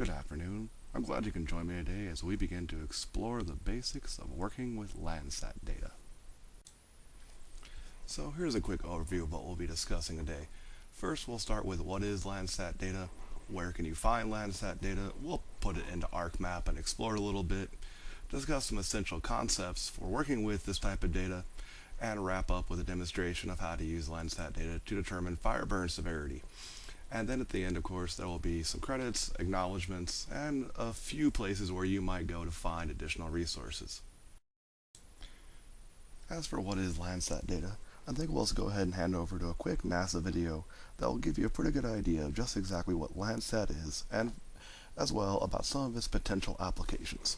Good afternoon. I'm glad you can join me today as we begin to explore the basics of working with Landsat data. So here's a quick overview of what we'll be discussing today. First, we'll start with what is Landsat data, where can you find Landsat data, we'll put it into Arcmap and explore it a little bit, discuss some essential concepts for working with this type of data, and wrap up with a demonstration of how to use Landsat data to determine fire burn severity. And then at the end, of course, there will be some credits, acknowledgments, and a few places where you might go to find additional resources. As for what is Landsat data, I think we'll also go ahead and hand over to a quick NASA video that will give you a pretty good idea of just exactly what Landsat is, and as well about some of its potential applications.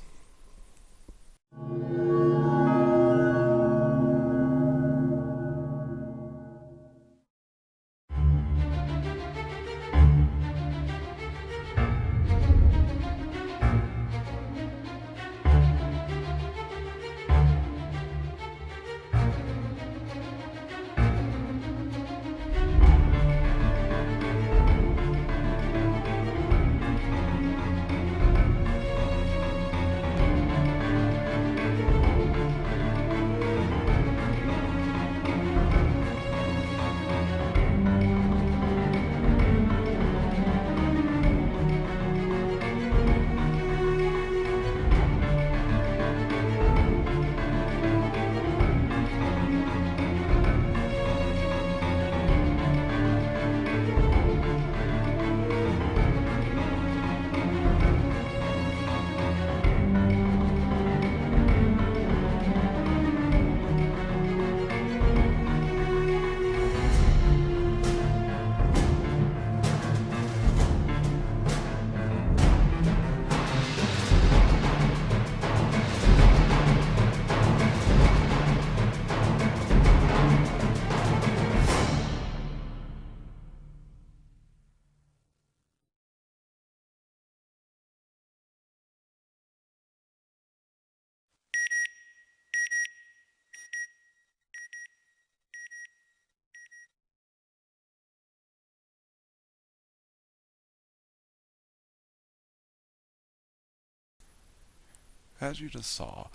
As you just saw,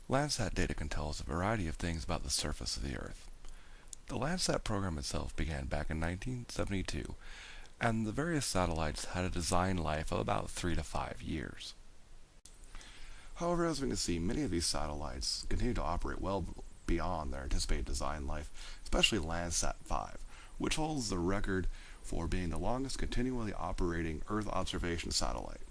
Landsat data can tell us a variety of things about the surface of the Earth. The Landsat program itself began back in 1972, and the various satellites had a design life of about 3 to 5 years. However, as we can see, many of these satellites continue to operate well beyond their anticipated design life, especially Landsat 5, which holds the record for being the longest continually operating Earth observation satellite.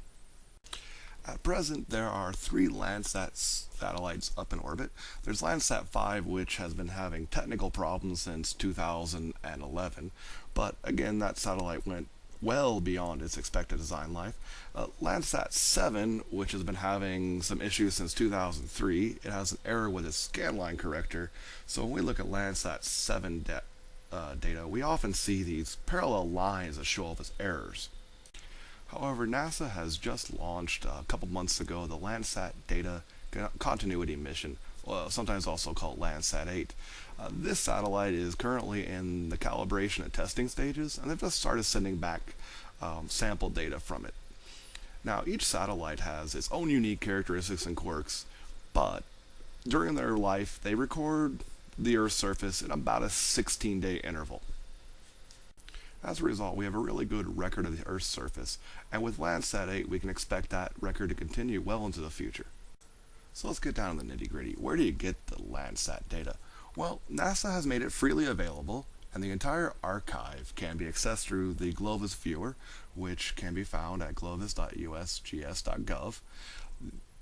At present, there are 3 Landsat satellites up in orbit. There's Landsat 5, which has been having technical problems since 2011, but again, that satellite went well beyond its expected design life. Landsat 7, which has been having some issues since 2003, it has an error with its scanline corrector, so when we look at Landsat 7 data, we often see these parallel lines that show up as errors. However, NASA has just launched a couple months ago the Landsat Data Continuity Mission, sometimes also called Landsat 8. This satellite is currently in the calibration and testing stages, and they've just started sending back sample data from it. Now, each satellite has its own unique characteristics and quirks, but during their life, they record the Earth's surface in about a 16-day interval. As a result, we have a really good record of the Earth's surface, and with Landsat 8 we can expect that record to continue well into the future. So let's get down to the nitty-gritty. Where do you get the Landsat data? Well, NASA has made it freely available, and the entire archive can be accessed through the Glovis viewer, which can be found at glovis.usgs.gov.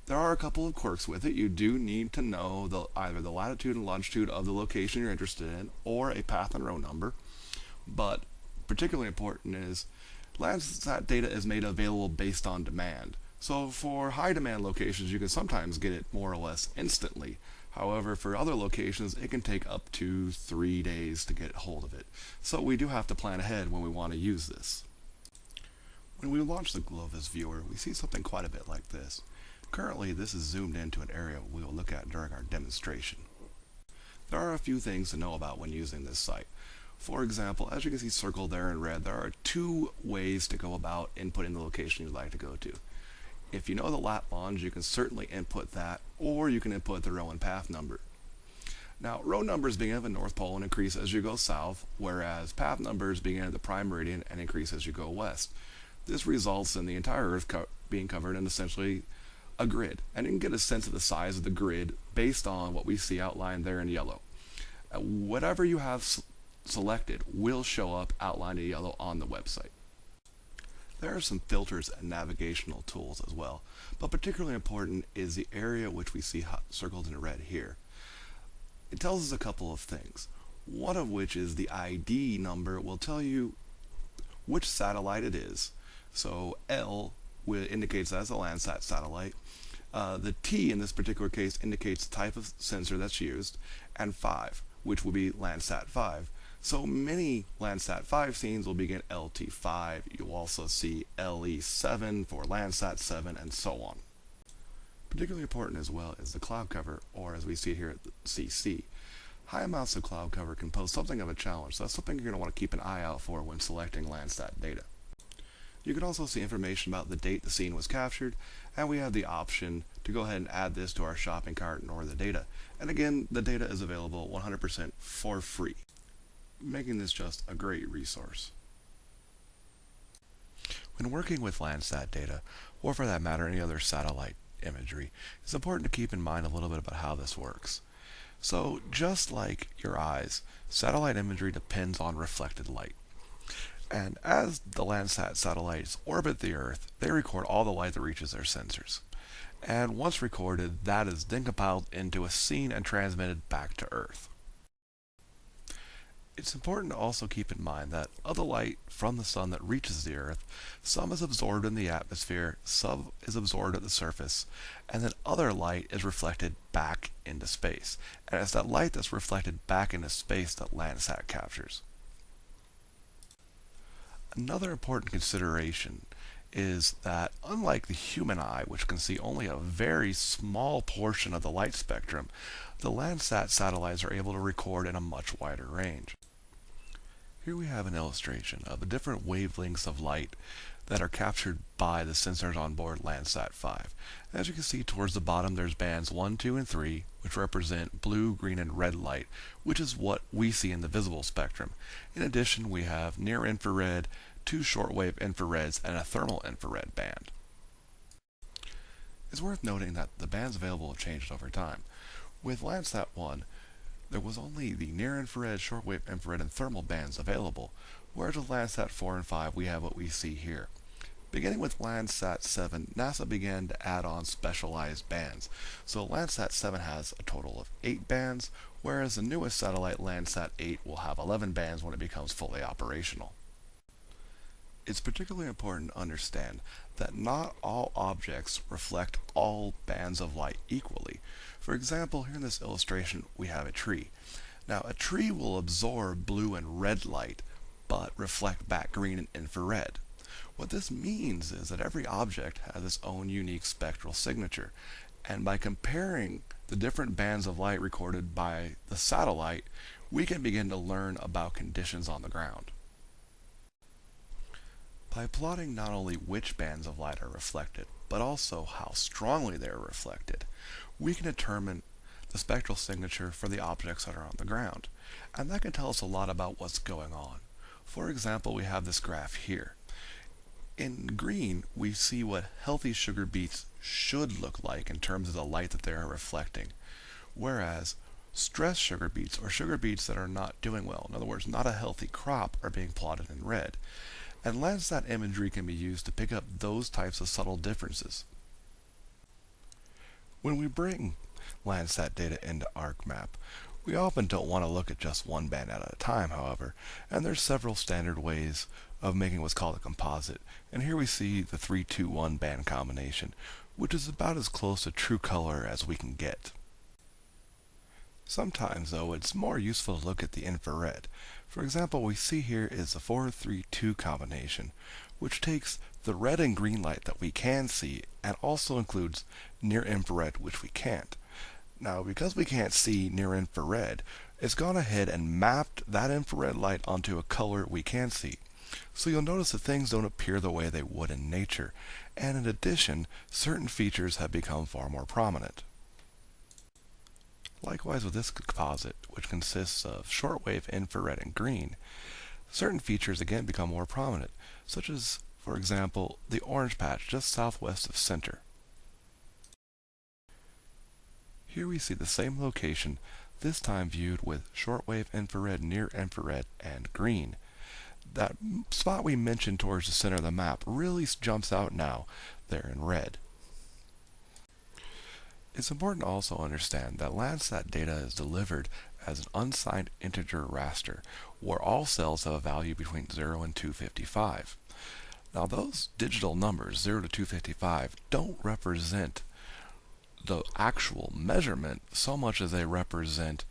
There are a couple of quirks with it. You do need to know either the latitude and longitude of the location you're interested in, or a path and row number, but particularly important is Landsat data is made available based on demand. So for high demand locations you can sometimes get it more or less instantly. However, for other locations it can take up to 3 days to get hold of it. So we do have to plan ahead when we want to use this. When we launch the Glovis viewer, we see something quite a bit like this. Currently this is zoomed into an area we will look at during our demonstration. There are a few things to know about when using this site. For example, as you can see circled there in red, there are two ways to go about inputting the location you'd like to go to. If you know the lat longe, you can certainly input that, or you can input the row and path number. Now, row numbers begin at the North Pole and increase as you go south, whereas path numbers begin at the prime meridian and increase as you go west. This results in the entire Earth being covered in essentially a grid, and you can get a sense of the size of the grid based on what we see outlined there in yellow. Whatever you have selected will show up outlined in yellow on the website. There are some filters and navigational tools as well, but particularly important is the area which we see circled in red here. It tells us a couple of things, one of which is the ID number will tell you which satellite it is. So L indicates that as a Landsat satellite. The T in this particular case indicates the type of sensor that's used, and 5, which will be Landsat 5. So many Landsat 5 scenes will begin LT5. You'll also see LE7 for Landsat 7, and so on. Particularly important as well is the cloud cover, or as we see here at the CC. High amounts of cloud cover can pose something of a challenge, so that's something you're going to want to keep an eye out for when selecting Landsat data. You can also see information about the date the scene was captured, and we have the option to go ahead and add this to our shopping cart and order the data. And again, the data is available 100% for free, making this just a great resource. When working with Landsat data, or for that matter any other satellite imagery, it's important to keep in mind a little bit about how this works. So just like your eyes, satellite imagery depends on reflected light. And as the Landsat satellites orbit the Earth, they record all the light that reaches their sensors. And once recorded, that is then compiled into a scene and transmitted back to Earth. It's important to also keep in mind that of the light from the sun that reaches the Earth, some is absorbed in the atmosphere, some is absorbed at the surface, and then other light is reflected back into space. And it's that light that's reflected back into space that Landsat captures. Another important consideration is that unlike the human eye, which can see only a very small portion of the light spectrum, the Landsat satellites are able to record in a much wider range. Here we have an illustration of the different wavelengths of light that are captured by the sensors on board Landsat 5. As you can see towards the bottom there's bands 1, 2, and 3, which represent blue, green, and red light, which is what we see in the visible spectrum. In addition, we have near infrared, 2 shortwave infrareds, and a thermal infrared band. It's worth noting that the bands available have changed over time. With Landsat 1, there was only the near-infrared, shortwave infrared, and thermal bands available, whereas with Landsat 4 and 5 we have what we see here. Beginning with Landsat 7, NASA began to add on specialized bands. So Landsat 7 has a total of 8 bands, whereas the newest satellite Landsat 8 will have 11 bands when it becomes fully operational. It's particularly important to understand that not all objects reflect all bands of light equally. For example, here in this illustration we have a tree. Now a tree will absorb blue and red light, but reflect back green and infrared. What this means is that every object has its own unique spectral signature, and by comparing the different bands of light recorded by the satellite, we can begin to learn about conditions on the ground. By plotting not only which bands of light are reflected, but also how strongly they are reflected, we can determine the spectral signature for the objects that are on the ground, and that can tell us a lot about what's going on. For example, we have this graph here. In green, we see what healthy sugar beets should look like in terms of the light that they are reflecting, whereas stressed sugar beets, or sugar beets that are not doing well, in other words, not a healthy crop, are being plotted in red. And Landsat imagery can be used to pick up those types of subtle differences. When we bring Landsat data into Arcmap, we often don't want to look at just one band at a time, however, and there's several standard ways of making what's called a composite. And here we see the 3-2-1 band combination, which is about as close to true color as we can get. Sometimes, though, it's more useful to look at the infrared. For example, what we see here is the 4-3-2 combination, which takes the red and green light that we can see and also includes near infrared, which we can't. Now, because we can't see near infrared, it's gone ahead and mapped that infrared light onto a color we can see. So you'll notice that things don't appear the way they would in nature, and in addition, certain features have become far more prominent. Likewise with this composite, which consists of shortwave infrared and green, certain features again become more prominent, such as, for example, the orange patch just southwest of center. Here we see the same location, this time viewed with shortwave infrared, near infrared, and green. That spot we mentioned towards the center of the map really jumps out now, there in red. It's important to also understand that Landsat data is delivered as an unsigned integer raster, where all cells have a value between 0 and 255. Now those digital numbers, 0 to 255, don't represent the actual measurement so much as they represent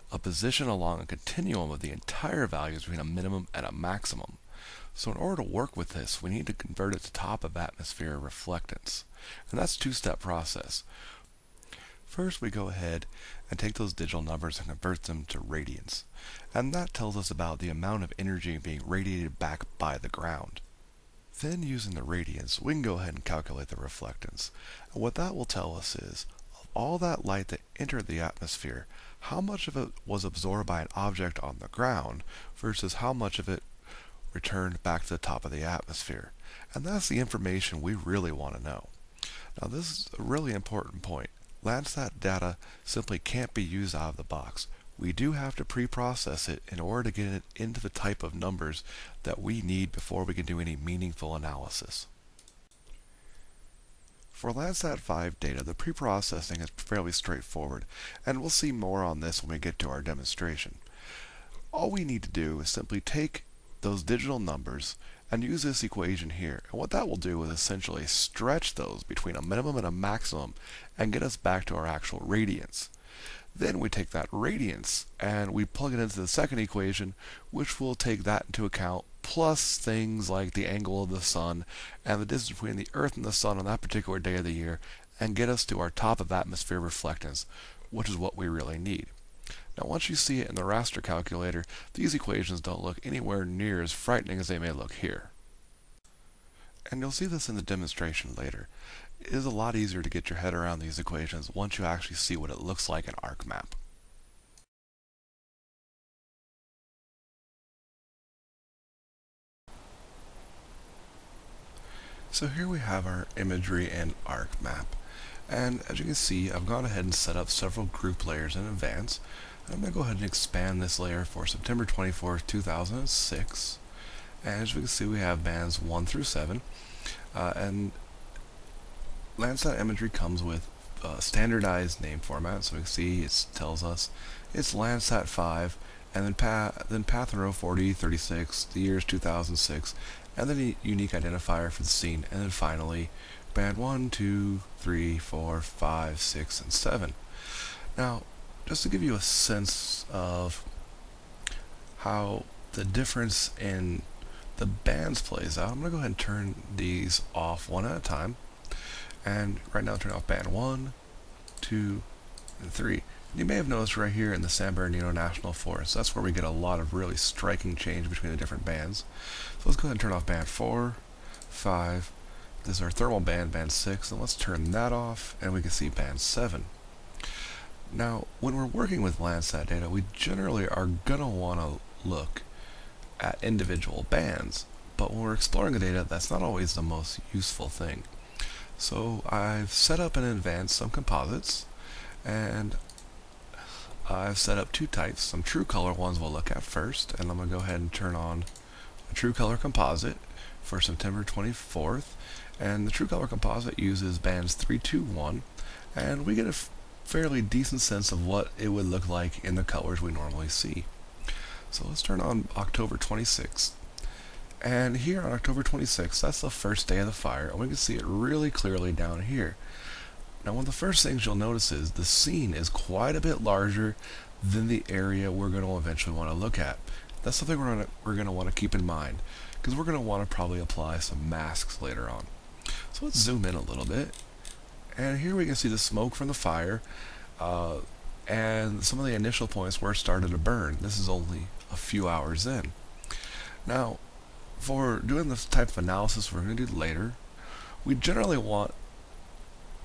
a position along a continuum of the entire values between a minimum and a maximum. So in order to work with this, we need to convert it to top of atmosphere reflectance. And that's a two-step process. First, we go ahead and take those digital numbers and convert them to radiance. And that tells us about the amount of energy being radiated back by the ground. Then, using the radiance, we can go ahead and calculate the reflectance. And what that will tell us is, of all that light that entered the atmosphere, how much of it was absorbed by an object on the ground versus how much of it returned back to the top of the atmosphere. And that's the information we really want to know. Now, this is a really important point. Landsat data simply can't be used out of the box. We do have to pre-process it in order to get it into the type of numbers that we need before we can do any meaningful analysis. For Landsat 5 data, the pre-processing is fairly straightforward, and we'll see more on this when we get to our demonstration. All we need to do is simply take those digital numbers and use this equation here. And what that will do is essentially stretch those between a minimum and a maximum and get us back to our actual radiance. Then we take that radiance and we plug it into the second equation, which will take that into account, plus things like the angle of the sun and the distance between the Earth and the sun on that particular day of the year, and get us to our top of atmosphere reflectance, which is what we really need. Now, once you see it in the raster calculator, these equations don't look anywhere near as frightening as they may look here. And you'll see this in the demonstration later. It is a lot easier to get your head around these equations once you actually see what it looks like in Arcmap. So here we have our imagery in Arcmap. And as you can see, I've gone ahead and set up several group layers in advance. I'm going to go ahead and expand this layer for September 24th, 2006. And as we can see, we have bands 1 through 7. And Landsat imagery comes with standardized name format. So we can see it tells us it's Landsat 5, and then path and row 40, 36, the year is 2006, and then a unique identifier for the scene, and then finally band 1, 2, 3, 4, 5, 6, and 7. Now, just to give you a sense of how the difference in the bands plays out, I'm going to go ahead and turn these off one at a time. And right now, turn off band 1, 2, and 3. You may have noticed right here in the San Bernardino National Forest, that's where we get a lot of really striking change between the different bands. So let's go ahead and turn off band 4, 5. This is our thermal band, band 6, and let's turn that off, and we can see band 7. Now, when we're working with Landsat data, we generally are going to want to look at individual bands, but when we're exploring the data, that's not always the most useful thing. So I've set up in advance some composites, and I've set up two types. Some true color ones we'll look at first, and I'm going to go ahead and turn on a true color composite for September 24th, and the true color composite uses bands 3, 2, 1, and we get a fairly decent sense of what it would look like in the colors we normally see. So let's turn on October 26th. And here on October 26th, that's the first day of the fire, and we can see it really clearly down here. Now, one of the first things you'll notice is the scene is quite a bit larger than the area we're going to eventually want to look at. That's something we're going to want to keep in mind, because we're going to want to probably apply some masks later on. So let's zoom in a little bit. And here we can see the smoke from the fire, and some of the initial points where it started to burn. This is only a few hours in. Now, for doing this type of analysis we're going to do later, we generally want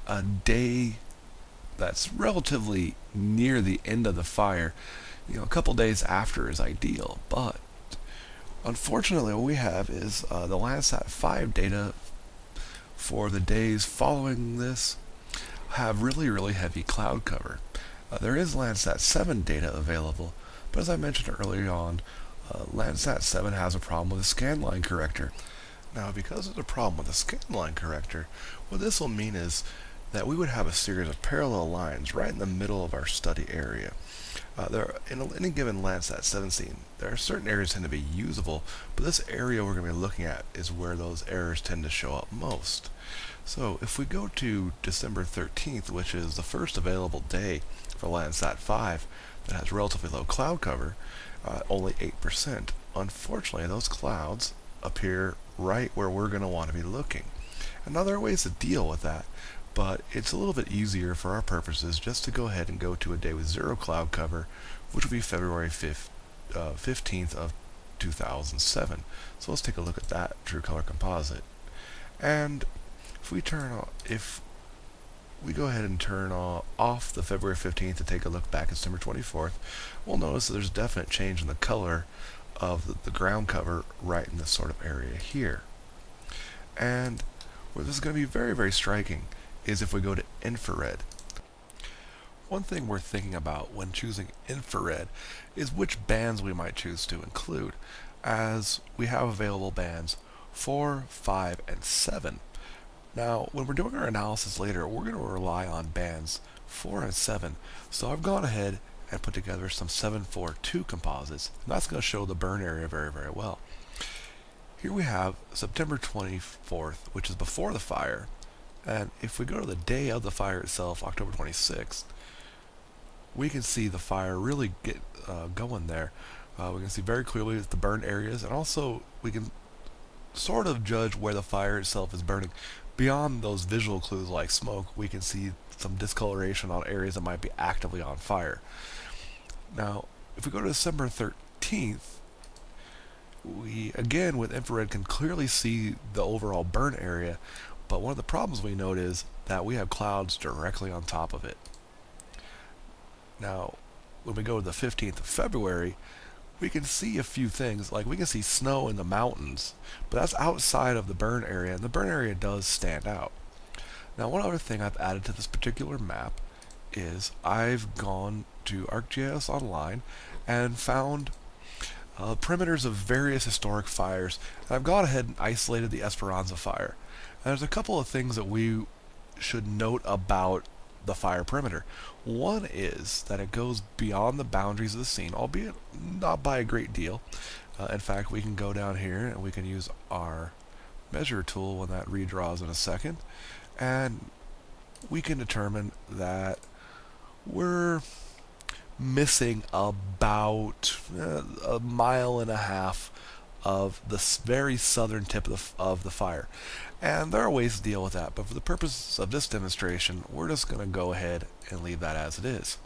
a day that's relatively near the end of the fire. A couple days after is ideal, but unfortunately what we have is the Landsat 5 data for the days following this have really heavy cloud cover. There is Landsat 7 data available, but as I mentioned earlier on, Landsat 7 has a problem with a scanline corrector. Now, because of the problem with the scanline corrector, what this will mean is that we would have a series of parallel lines right in the middle of our study area. In any given Landsat 7 scene, there are certain areas that tend to be usable, but this area we're going to be looking at is where those errors tend to show up most. So if we go to December 13th, which is the first available day for Landsat 5 that has relatively low cloud cover, only 8%, unfortunately those clouds appear right where we're going to want to be looking. And now there are ways to deal with that, but it's a little bit easier for our purposes just to go ahead and go to a day with zero cloud cover, which will be February 15th of 2007. So let's take a look at that True Color Composite. And if we go ahead and turn off the February 15th to take a look back at December 24th, we'll notice that there's a definite change in the color of the ground cover right in this sort of area here. And where this is going to be very striking is if we go to infrared. One thing we're thinking about when choosing infrared is which bands we might choose to include, as we have available bands 4, 5, and 7. Now, when we're doing our analysis later, we're going to rely on bands 4 and 7, so I've gone ahead and put together some 742 composites, and that's going to show the burn area very well. Here we have September 24th, which is before the fire, and if we go to the day of the fire itself, October 26th, we can see the fire really get going there. We can see very clearly the burn areas, and also we can sort of judge where the fire itself is burning. Beyond those visual clues like smoke, we can see some discoloration on areas that might be actively on fire. Now, if we go to December 13th, we, again, with infrared can clearly see the overall burn area, but one of the problems we note is that we have clouds directly on top of it. Now, when we go to the 15th of February, we can see a few things, like we can see snow in the mountains, but that's outside of the burn area, and the burn area does stand out. Now, one other thing I've added to this particular map is I've gone to ArcGIS Online and found perimeters of various historic fires, and I've gone ahead and isolated the Esperanza fire. And there's a couple of things that we should note about the fire perimeter. One is that it goes beyond the boundaries of the scene, albeit not by a great deal. In fact, we can go down here and we can use our measure tool when that redraws in a second, and we can determine that we're missing about a mile and a half of the very southern tip of the fire. And there are ways to deal with that, but for the purposes of this demonstration, we're just going to go ahead and leave that as it is.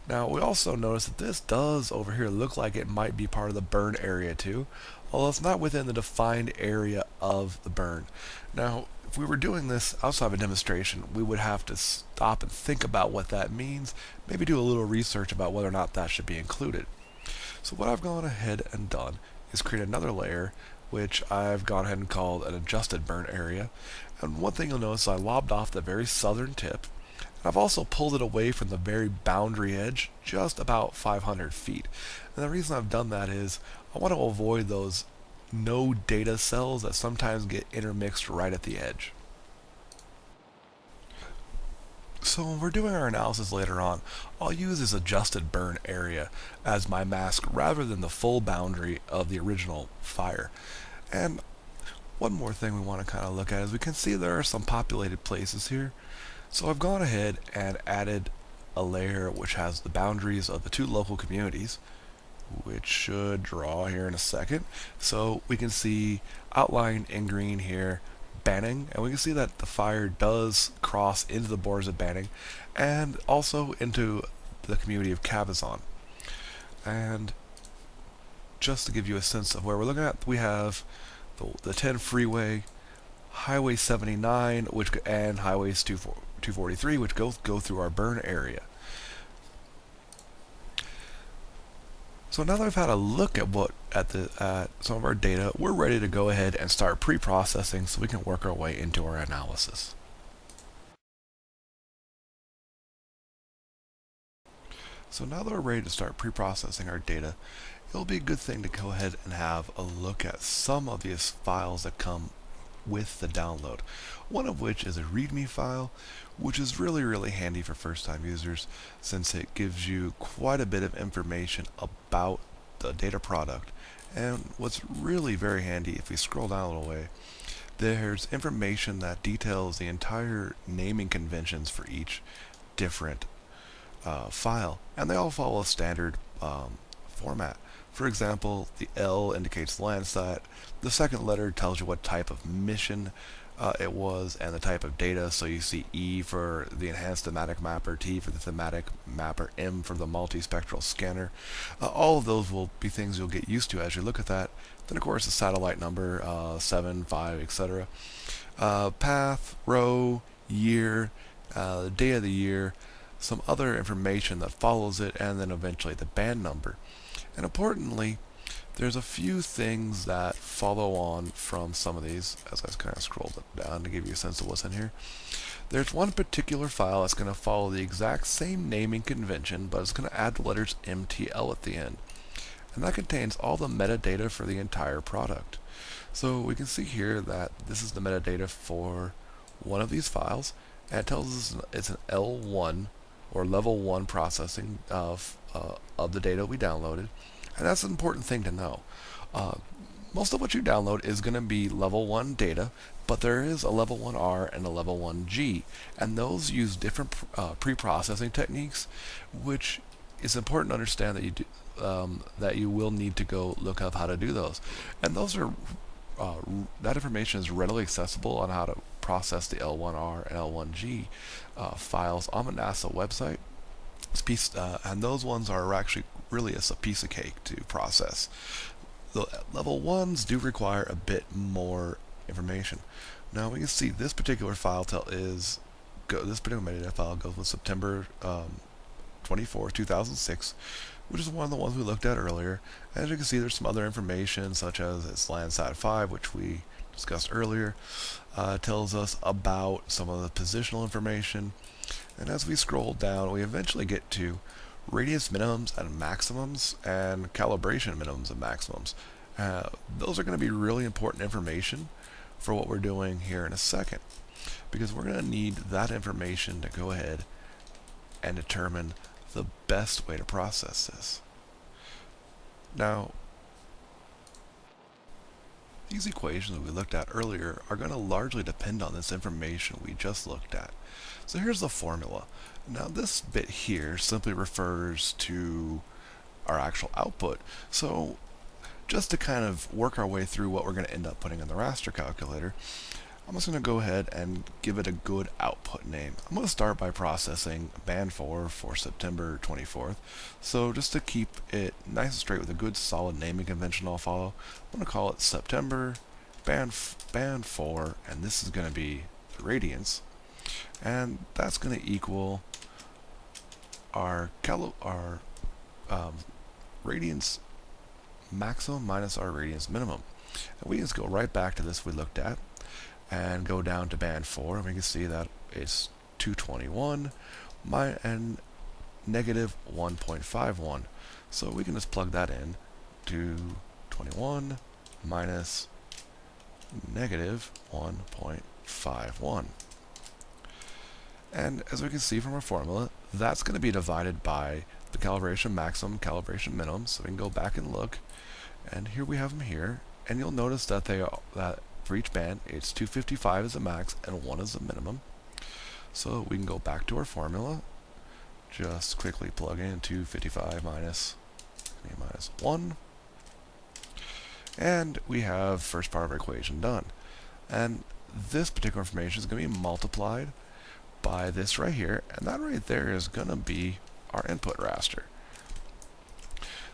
Now, we also notice that this does over here look like it might be part of the burn area too, although it's not within the defined area of the burn. Now, if we were doing this outside of a demonstration, we would have to stop and think about what that means, maybe do a little research about whether or not that should be included. So what I've gone ahead and done is create another layer, which I've gone ahead and called an adjusted burn area. And one thing you'll notice is I lobbed off the very southern tip. I've also pulled it away from the very boundary edge, just about 500 feet. And the reason I've done that is I want to avoid those no data cells that sometimes get intermixed right at the edge. So when we're doing our analysis later on, I'll use this adjusted burn area as my mask rather than the full boundary of the original fire. And one more thing we want to kind of look at is we can see there are some populated places here. So I've gone ahead and added a layer which has the boundaries of the two local communities, which should draw here in a second. So we can see outlined in green here Banning, and we can see that the fire does cross into the borders of Banning and also into the community of Cabazon. And just to give you a sense of where we're looking at, we have the 10 freeway, Highway 79, and Highways 243, which go through our burn area. So now that I've had a look at some of our data, we're ready to go ahead and start pre-processing so we can work our way into our analysis. So now that we're ready to start pre-processing our data, it'll be a good thing to go ahead and have a look at some of these files that come with the download. One of which is a README file, which is really handy for first-time users since it gives you quite a bit of information about the data product. And what's really very handy, if we scroll down a little way, there's information that details the entire naming conventions for each different file, and they all follow a standard format. For example, the L indicates Landsat, the second letter tells you what type of mission it was and the type of data, so you see E for the enhanced thematic mapper, T for the thematic mapper, M for the multispectral scanner. All of those will be things you'll get used to as you look at that. Then of course the satellite number, 7, 5, etc. Path, row, year, the day of the year, some other information that follows it, and then eventually the band number. And importantly, there's a few things that follow on from some of these, as I kind of scrolled down to give you a sense of what's in here. There's one particular file that's going to follow the exact same naming convention, but it's going to add the letters MTL at the end. And that contains all the metadata for the entire product. So we can see here that this is the metadata for one of these files, and it tells us it's an L1 or level 1 processing of the data we downloaded. And that's an important thing to know. Most of what you download is going to be level 1 data, but there is a level 1R and a level 1G, and those use different pre-processing techniques, which is important to understand that you will need to go look up how to do those. And those are that information is readily accessible on how to process the L1R and L1G files on the NASA website. And those ones are actually really a piece of cake to process. The level 1s do require a bit more information. Now we can see this particular file this particular metadata file goes with September 24, 2006, which is one of the ones we looked at earlier. As you can see, there's some other information, such as it's Landsat 5, which we discussed earlier. Tells us about some of the positional information. And as we scroll down, we eventually get to radius minimums and maximums and calibration minimums and maximums. Those are going to be really important information for what we're doing here in a second, because we're going to need that information to go ahead and determine the best way to process this. Now, these equations we looked at earlier are going to largely depend on this information we just looked at. So here's the formula. Now this bit here simply refers to our actual output. So just to kind of work our way through what we're going to end up putting in the raster calculator, I'm just going to go ahead and give it a good output name. I'm going to start by processing band 4 for September 24th. So just to keep it nice and straight with a good solid naming convention I'll follow, I'm going to call it September band 4, and this is going to be the radians. And that's going to equal our radians maximum minus our radians minimum. And we just go right back to this we looked at and go down to band 4, and we can see that it's 221 and negative 1.51. So we can just plug that in, 221 minus negative 1.51. And as we can see from our formula, that's going to be divided by the calibration maximum, calibration minimum. So we can go back and look, and here we have them here, and you'll notice that that for each band, it's 255 as a max and 1 as a minimum. So we can go back to our formula, just quickly plug in 255 minus 1, and we have first part of our equation done. And this particular information is going to be multiplied by this right here, and that right there is going to be our input raster.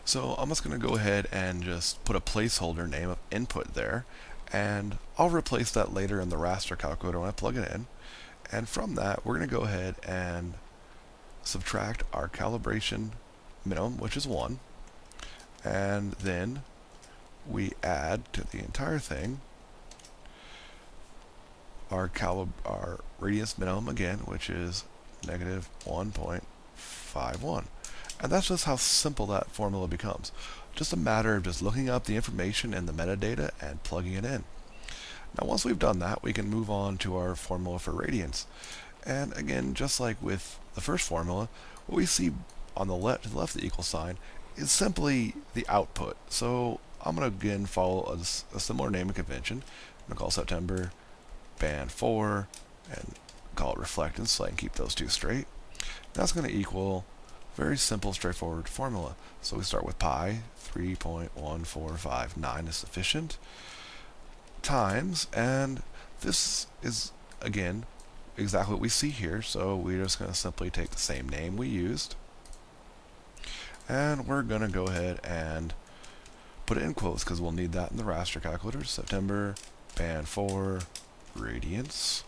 So I'm just going to go ahead and just put a placeholder name of input there, and I'll replace that later in the raster calculator when I plug it in. And from that, we're going to go ahead and subtract our calibration minimum, which is 1, and then we add to the entire thing our radius minimum again, which is negative 1.51. And that's just how simple that formula becomes. Just a matter of just looking up the information in the metadata and plugging it in. Now once we've done that, we can move on to our formula for radiance. And again, just like with the first formula, what we see on the left, to the left of the equal sign, is simply the output. So I'm going to again follow a similar naming convention. I'm going to call September band 4 and call it reflectance so I can keep those two straight. That's going to equal very simple, straightforward formula. So we start with pi, 3.1459 is sufficient, times, and this is, again, exactly what we see here, so we're just going to simply take the same name we used, and we're going to go ahead and put it in quotes because we'll need that in the raster calculator. September, band 4, radiance.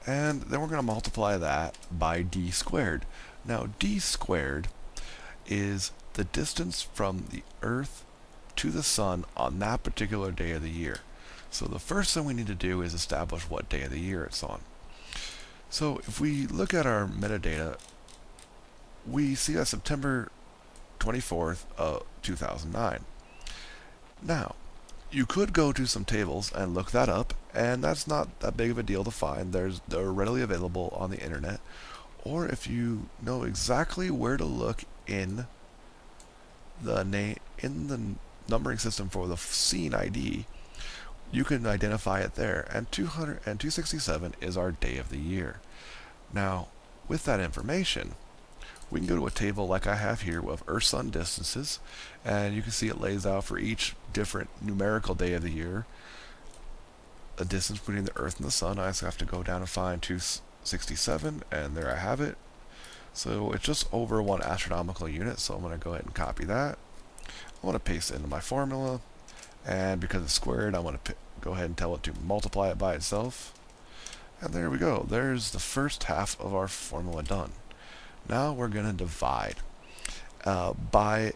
And then we're going to multiply that by d squared. Now d squared is the distance from the Earth to the Sun on that particular day of the year. So the first thing we need to do is establish what day of the year it's on. So if we look at our metadata, we see that September 24th of 2009. Now, you could go to some tables and look that up, and that's not that big of a deal to find. They're readily available on the internet. Or if you know exactly where to look in the numbering system for the scene ID, you can identify it there. And 267 is our day of the year. Now, with that information, we can go to a table like I have here of Earth-Sun distances, and you can see it lays out for each different numerical day of the year a distance between the Earth and the Sun. I just have to go down and find 267, and there I have it. So it's just over 1 astronomical unit, so I'm going to go ahead and copy that. I want to paste it into my formula, and because it's squared, I'm going to go ahead and tell it to multiply it by itself. And there we go. There's the first half of our formula done. Now we're going to divide by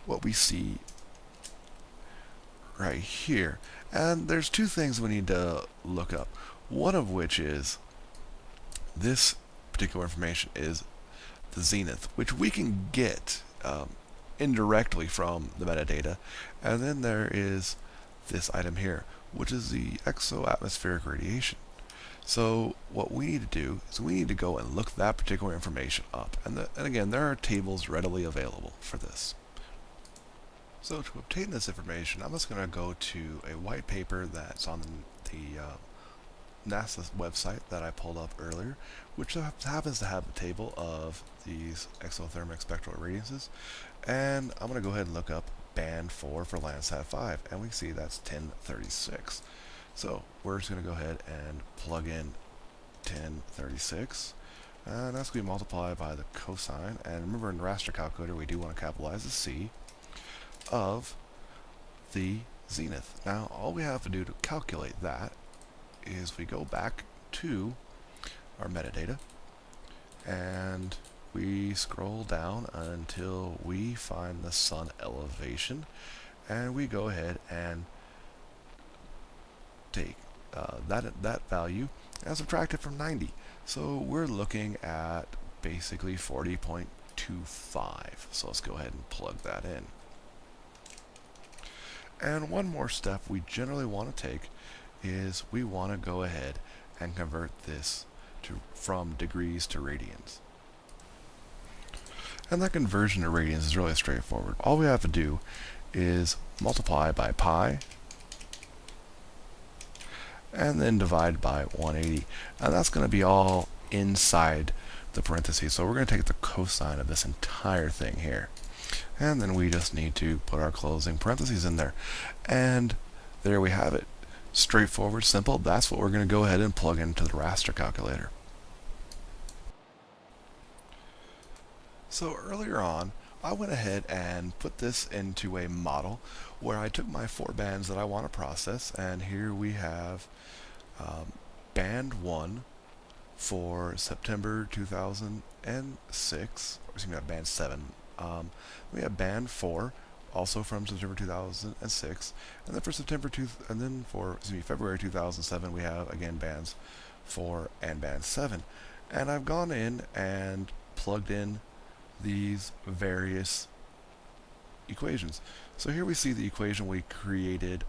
what we see right here. And there's two things we need to look up. One of which is this particular information is the zenith, which we can get indirectly from the metadata. And then there is this item here, which is the exoatmospheric radiation. So what we need to do is we need to go and look that particular information up. And again, there are tables readily available for this. So to obtain this information, I'm just going to go to a white paper that's on the NASA website that I pulled up earlier, which happens to have a table of these exothermic spectral radiances. And I'm going to go ahead and look up band 4 for Landsat 5, and we see that's 1036. So we're just going to go ahead and plug in 1036, and that's going to be multiplied by the cosine. And remember, in the raster calculator, we do want to capitalize the C of the zenith. Now, all we have to do to calculate that is we go back to our metadata, and we scroll down until we find the sun elevation, and we go ahead and take that value and subtract it from 90. So we're looking at basically 40.25. So let's go ahead and plug that in. And one more step we generally want to take is we want to go ahead and convert this from degrees to radians. And that conversion to radians is really straightforward. All we have to do is multiply by pi and then divide by 180. And that's going to be all inside the parentheses. So we're going to take the cosine of this entire thing here. And then we just need to put our closing parentheses in there. And there we have it. Straightforward, simple. That's what we're going to go ahead and plug into the raster calculator. So earlier on, I went ahead and put this into a model where I took my 4 bands that I want to process, and here we have band 1 for September 2006, or excuse me, band 7. We have band 4, also from September 2006, and then for February 2007, we have again bands 4 and band 7. And I've gone in and plugged in these various equations. So here we see the equation we created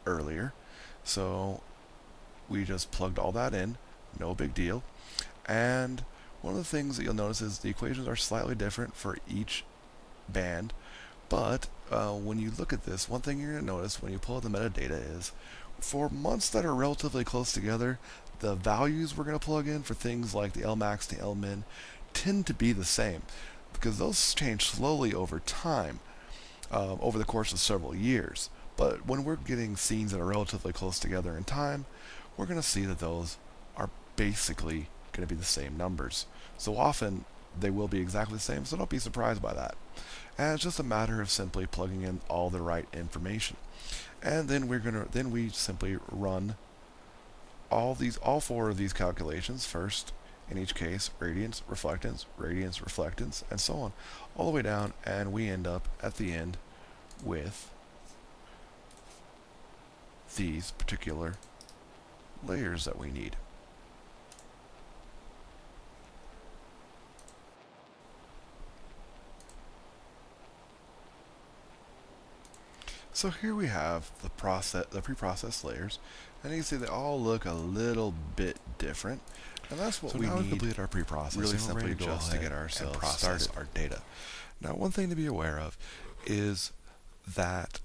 earlier. So we just plugged all that in, no big deal. And one of the things that you'll notice is the equations are slightly different for each band, but when you look at this, one thing you're going to notice when you pull out the metadata is for months that are relatively close together, the values we're going to plug in for things like the Lmax, the Lmin, tend to be the same because those change slowly over time, over the course of several years. But when we're getting scenes that are relatively close together in time, we're going to see that those are basically going to be the same numbers. So often they will be exactly the same, so don't be surprised by that. And it's just a matter of simply plugging in all the right information. And then we simply run all 4 of these calculations first. In each case, radiance, reflectance, and so on, all the way down, and we end up at the end with these particular layers that we need. So here we have the preprocessed layers, and you can see they all look a little bit different. And that's what we need. So now we've completed our preprocessing, really simply just to get ourselves and process our data. Now, one thing to be aware of is that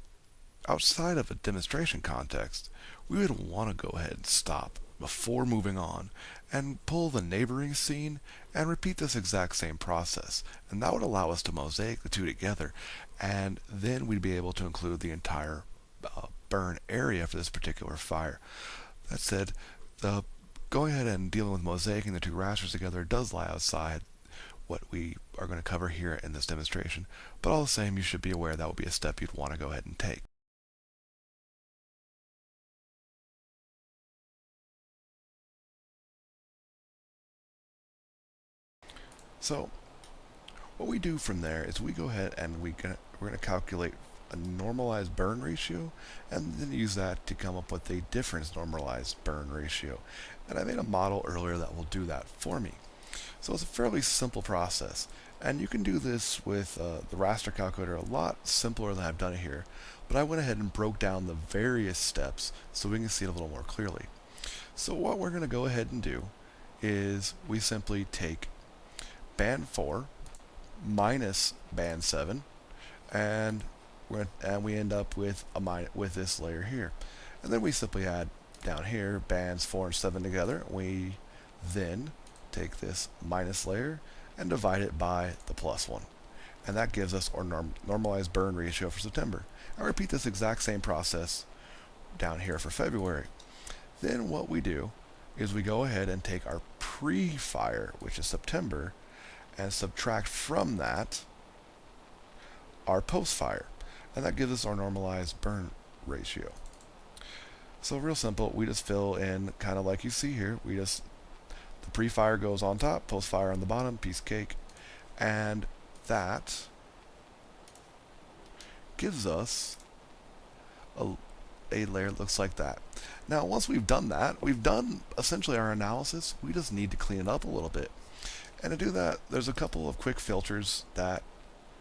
outside of a demonstration context, we would want to go ahead and stop before moving on and pull the neighboring scene and repeat this exact same process. And that would allow us to mosaic the two together, and then we'd be able to include the entire burn area for this particular fire. That said, going ahead and dealing with mosaicing the 2 rasters together does lie outside what we are going to cover here in this demonstration, but all the same, you should be aware that would be a step you'd want to go ahead and take. So what we do from there is we go ahead and we're going to calculate a normalized burn ratio, and then use that to come up with a difference normalized burn ratio. And I made a model earlier that will do that for me. So it's a fairly simple process, and you can do this with the raster calculator a lot simpler than I've done it here, but I went ahead and broke down the various steps so we can see it a little more clearly. So what we're going to go ahead and do is we simply take band 4 minus band 7, and we end up with this layer here. And then we simply add down here bands 4 and 7 together. We then take this minus layer and divide it by the plus one. And that gives us our normalized burn ratio for September. And repeat this exact same process down here for February. Then what we do is we go ahead and take our pre-fire, which is September, and subtract from that our post-fire. And that gives us our normalized burn ratio. So real simple, we just fill in kind of like you see here. The pre-fire goes on top, post-fire on the bottom, piece of cake. And that gives us a layer that looks like that. Now, once we've done that, we've done essentially our analysis. We just need to clean it up a little bit. And to do that, there's a couple of quick filters that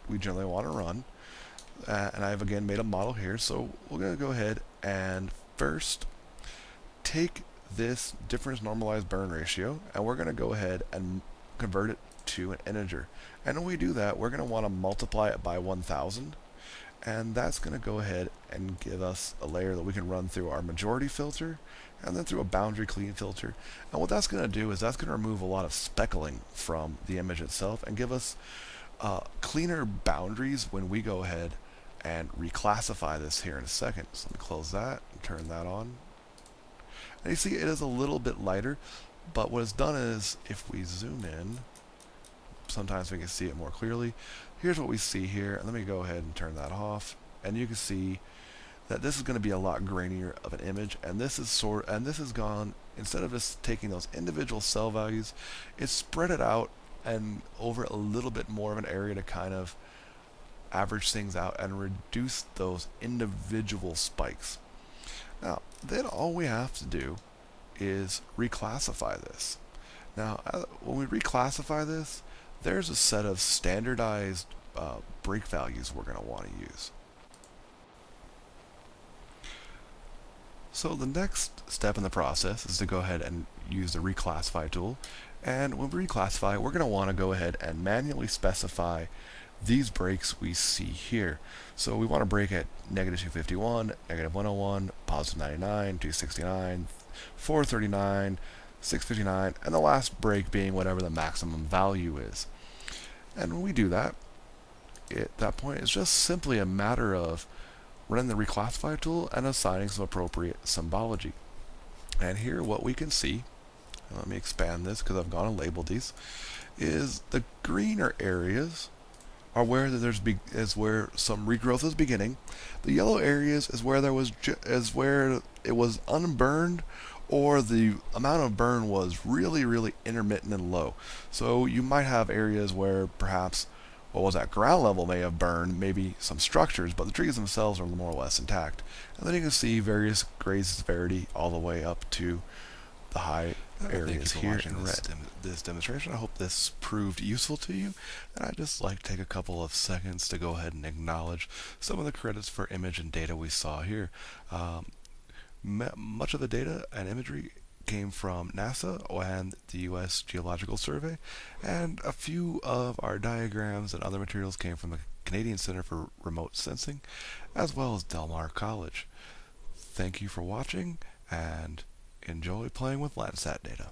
we generally want to run. And I've again made a model here, so we're going to go ahead and first take this difference normalized burn ratio, and we're going to go ahead and convert it to an integer. And when we do that, we're going to want to multiply it by 1000, and that's going to go ahead and give us a layer that we can run through our majority filter and then through a boundary clean filter. And what that's going to do is that's going to remove a lot of speckling from the image itself and give us cleaner boundaries when we go ahead and reclassify this here in a second. So let me close that and turn that on. And you see it is a little bit lighter, but what it's done is, if we zoom in, sometimes we can see it more clearly. Here's what we see here, and let me go ahead and turn that off, and you can see that this is going to be a lot grainier of an image, and this is gone, instead of just taking those individual cell values, it's spread it out and over a little bit more of an area to kind of average things out and reduce those individual spikes. Now, then all we have to do is reclassify this. Now, when we reclassify this, there's a set of standardized break values we're going to want to use. So the next step in the process is to go ahead and use the reclassify tool. And when we reclassify, we're going to want to go ahead and manually specify these breaks we see here. So we want to break at negative 251, negative 101, positive 99, 269, 439, 659, and the last break being whatever the maximum value is. And when we do that, at that point, it's just simply a matter of running the reclassify tool and assigning some appropriate symbology. And here what we can see, let me expand this because I've gone and labeled these, is the greener areas are where is where some regrowth is beginning. The yellow areas is where where it was unburned, or the amount of burn was really intermittent and low. So you might have areas where perhaps what was at ground level may have burned, maybe some structures, but the trees themselves are more or less intact. And then you can see various grade severity all the way up to the high areas here in red. This demonstration. I hope this proved useful to you, and I'd just like to take a couple of seconds to go ahead and acknowledge some of the credits for image and data we saw here. Much of the data and imagery came from NASA and the U.S. Geological Survey, and a few of our diagrams and other materials came from the Canadian Center for Remote Sensing, as well as Del Mar College. Thank you for watching, and enjoy playing with Landsat data.